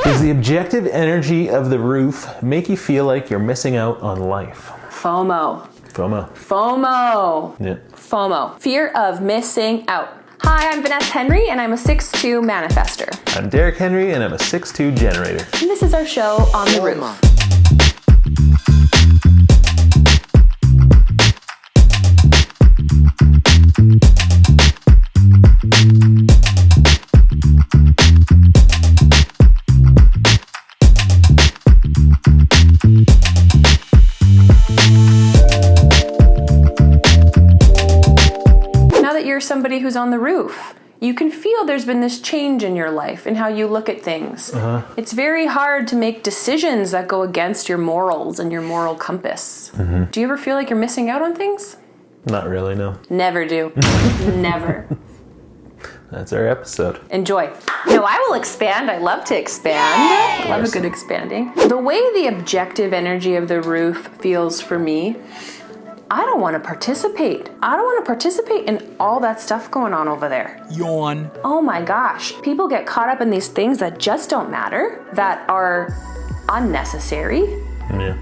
Does the objective energy of the roof make you feel like you're missing out on life? FOMO. FOMO. Yeah. FOMO. Fear of missing out. Hi, I'm Vaness Henry, and I'm a 6'2 manifestor. I'm Derek Henry, and I'm a 6'2 generator. And this is our show on the roof. You're somebody who's on the roof. You can feel there's been this change in your life and how you look at things. It's very hard to make decisions that go against your morals and your moral compass. Do you ever feel like you're missing out on things? Not really, no. Never do. Never. That's our episode. Enjoy. No, I will expand. I love to expand. I love a good expanding. The way the objective energy of the roof feels for me, I don't want to participate. I don't want to participate in all that stuff going on over there. Yawn. Oh my gosh. People get caught up in these things that just don't matter, that are unnecessary. Yeah.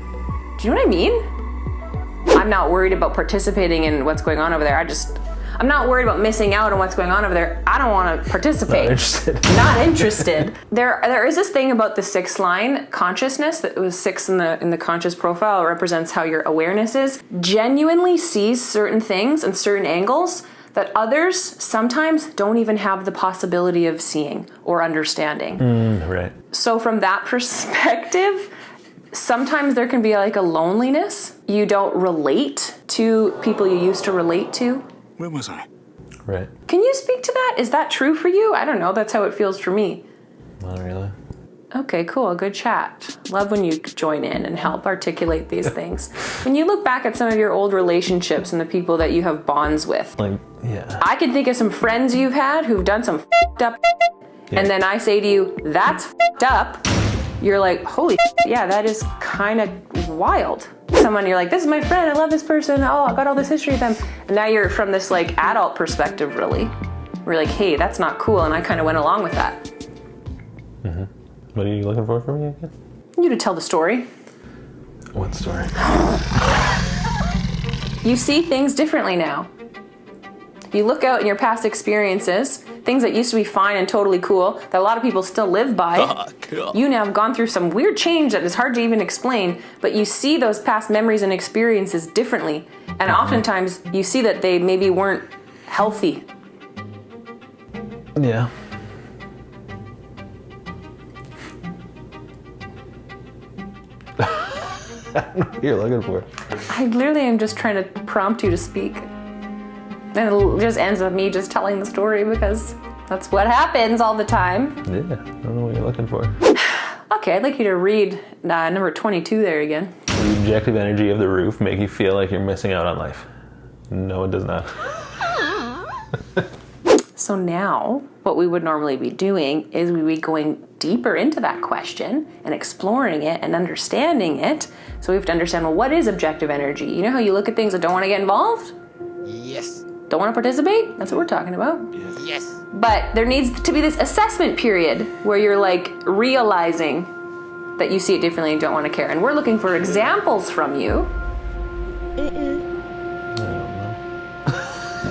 Do you know what I mean? I'm not worried about participating in what's going on over there. I'm not worried about missing out on what's going on over there. I don't want to participate. Not interested. Not interested. There is this thing about the 6 line consciousness that was 6 in the conscious profile. It represents how your awareness is. Genuinely sees certain things and certain angles that others sometimes don't even have the possibility of seeing or understanding. Right. So from that perspective, sometimes there can be like a loneliness. You don't relate to people you used to relate to. Where was I? Right. Can you speak to that? Is that true for you? I don't know. That's how it feels for me. Not really. Okay, cool. Good chat. Love when you join in and help articulate these things. When you look back at some of your old relationships and the people that you have bonds with, Like, yeah. I can think of some friends you've had who've done some f***ed up and then I say to you, that's f***ed up. You're like, holy yeah, that is kind of wild. Someone you're like, this is my friend, I love this person, oh, I got all this history with them. And now you're from this like adult perspective really. We're like, hey, that's not cool, and I kind of went along with that. What are you looking for from me again? You to tell the story. What story? You see things differently now. You look out in your past experiences, things that used to be fine and totally cool, that a lot of people still live by. You now have gone through some weird change that is hard to even explain, but you see those past memories and experiences differently. And oftentimes you see that they maybe weren't healthy. Yeah. I don't know what you're looking for. I literally am just trying to prompt you to speak. And it just ends with me just telling the story because that's what happens all the time. Yeah, I don't know what you're looking for. Okay, I'd like you to read number 22 there again. The objective energy of the roof make you feel like you're missing out on life? No, it does not. So now, what we would normally be doing is we would be going deeper into that question and exploring it and understanding it. So we have to understand, well, what is objective energy? You know how you look at things that don't want to get involved? Yes. Don't want to participate? That's what we're talking about. Yes. But there needs to be this assessment period where you're like realizing that you see it differently and don't want to care. And we're looking for examples from you. I don't know.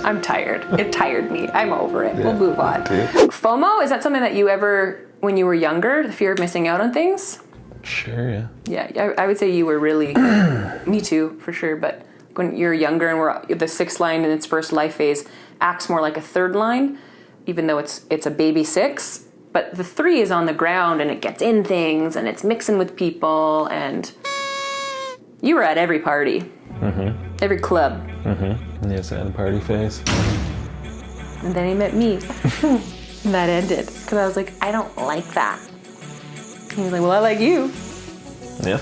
I'm tired. It tired me. I'm over it. Yeah. We'll move on. Yeah. FOMO, is that something that you ever, when you were younger, the fear of missing out on things? Sure, yeah. Yeah, I would say you were really, me too, for sure, but when you're younger and the 6th line in its first life phase acts more like a 3rd line, even though it's a baby 6, but the 3 is on the ground and it gets in things and it's mixing with people, and you were at every party, every club. Yes, I had a party phase. And then he met me. And that ended. Because I was like, I don't like that. He was like, well, I like you. Yeah.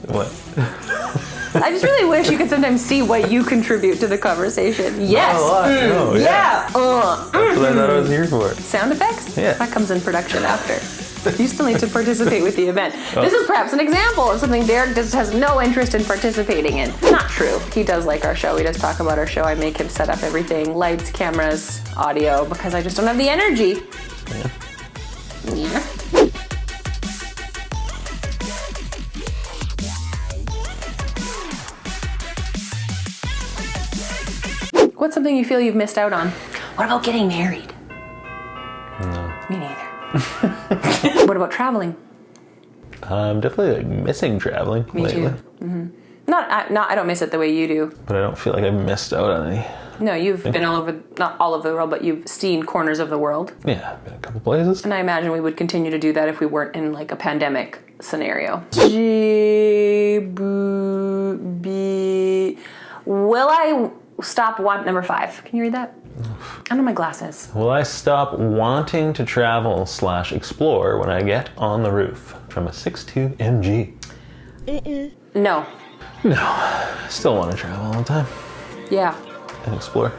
What? I just really wish you could sometimes see what you contribute to the conversation. Yes. Not a lot, no, yeah. That's what I thought I was here for. Sound effects? Yeah. That comes in production after. You still need to participate with the event. This is perhaps an example of something Derek just has no interest in participating in. Not true. He does like our show. He does talk about our show. I make him set up everything, lights, cameras, audio, because I just don't have the energy. Yeah. What's something you feel you've missed out on? What about getting married? No. Me neither. What about traveling? I'm definitely like missing traveling Me lately. too. Mm-hmm. I don't miss it the way you do. But I don't feel like I've missed out on any. No, you've been all over, not all over the world, but you've seen corners of the world. Yeah, I've been a couple places. And I imagine we would continue to do that if we weren't in like a pandemic scenario. Will I stop number 5? Can you read that? I don't know my glasses. Will I stop wanting to travel / explore when I get on the roof? From a 6'2" MG. No. No. Still want to travel all the time. Yeah. And explore.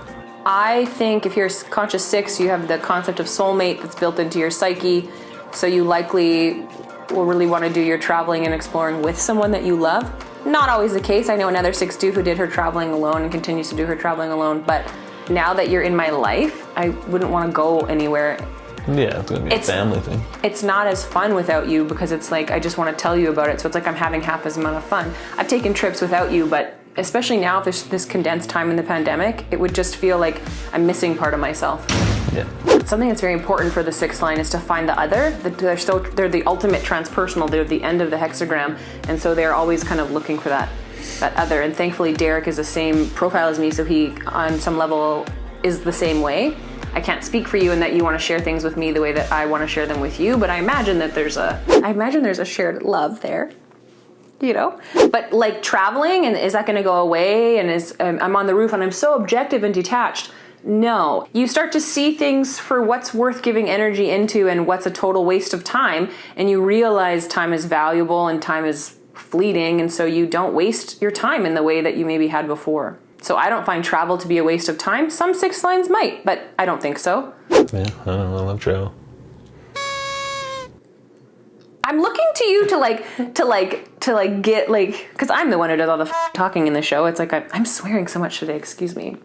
I think if you're conscious 6, you have the concept of soulmate that's built into your psyche. So you likely will really want to do your traveling and exploring with someone that you love. Not always the case. I know another 6'2" who did her traveling alone and continues to do her traveling alone. But now that you're in my life, I wouldn't want to go anywhere. Yeah, it's going to be a family thing. It's not as fun without you because it's like, I just want to tell you about it. So it's like I'm having half as amount of fun. I've taken trips without you, but especially now if there's this condensed time in the pandemic, it would just feel like I'm missing part of myself. Yeah. Something that's very important for the 6th line is to find the other. They're the ultimate transpersonal. They're the end of the hexagram. And so they're always kind of looking for that other. And thankfully Derek is the same profile as me, so he on some level is the same way. I can't speak for you in that you want to share things with me the way that I want to share them with you, but I imagine that there's a shared love there. You know, but like traveling, and is that going to go away? And I'm on the roof and I'm so objective and detached. No, you start to see things for what's worth giving energy into and what's a total waste of time. And you realize time is valuable and time is fleeting. And so you don't waste your time in the way that you maybe had before. So I don't find travel to be a waste of time. Some 6 lines might, but I don't think so. Yeah, I don't know. I love travel. I'm looking to you to get because I'm the one who does all the talking in the show. It's like I'm swearing so much today. Excuse me.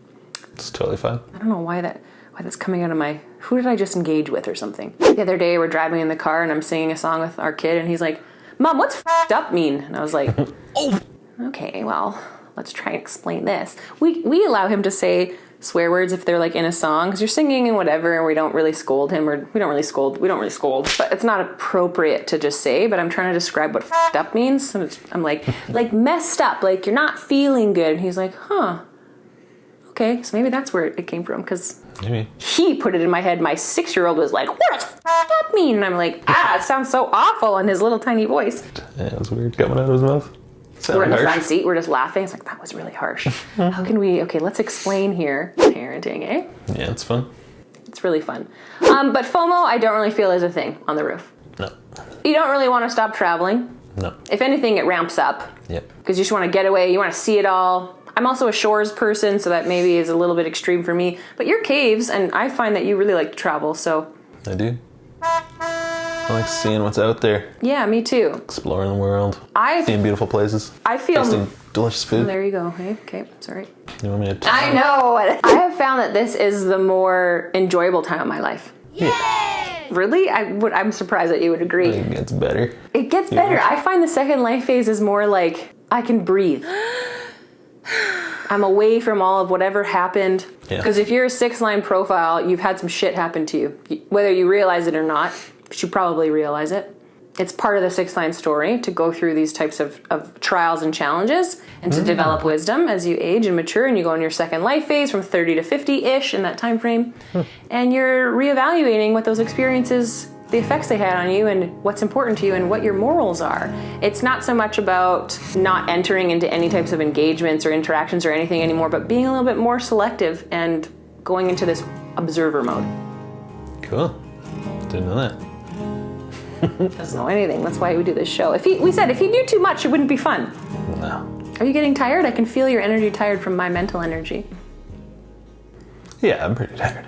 It's totally fine. I don't know why that's coming out of my. Who did I just engage with or something? The other day we're driving in the car and I'm singing a song with our kid and he's like, "Mom, what's f***ed up mean?" And I was like, "Oh, okay. Well, let's try and explain this." We allow him to say swear words if they're like in a song because you're singing and whatever, and we don't really scold him, or we don't really scold, but it's not appropriate to just say. But I'm trying to describe what f***ed up means. And I'm like messed up, like you're not feeling good. And he's like, huh, okay, so maybe that's where it came from, because he put it in my head. My 6-year-old was like, what does f***ed up mean? And I'm like, it sounds so awful in his little tiny voice. Yeah, it was weird coming out of his mouth. We're in the front seat, we're just laughing. It's like, that was really harsh. How can we, let's explain here. Parenting, eh? Yeah, it's fun. It's really fun. But FOMO, I don't really feel is a thing on the roof. No. You don't really want to stop traveling. No. If anything, it ramps up. Yep. Because you just want to get away, you want to see it all. I'm also a shores person, so that maybe is a little bit extreme for me. But you're caves, and I find that you really like to travel, so. I do. I like seeing what's out there. Yeah, me too. Exploring the world. Seeing beautiful places. I feel. Tasting delicious food. There you go. Hey, okay, it's all right. You want me to I know. I have found that this is the more enjoyable time of my life. Yeah. Really? I'm surprised that you would agree. It gets better. It gets better. I find the second life phase is more like I can breathe. I'm away from all of whatever happened. Because if you're a 6-line profile, you've had some shit happen to you. Whether you realize it or not, you should probably realize it. It's part of the 6-line story to go through these types of trials and challenges and to develop wisdom as you age and mature, and you go in your second life phase from 30 to 50-ish in that time frame. And you're reevaluating what those experiences, the effects they had on you, and what's important to you and what your morals are. It's not so much about not entering into any types of engagements or interactions or anything anymore, but being a little bit more selective and going into this observer mode. Cool. Didn't know that. Doesn't know anything. That's why we do this show. We said if he knew too much, it wouldn't be fun. No. Are you getting tired? I can feel your energy tired from my mental energy. Yeah, I'm pretty tired.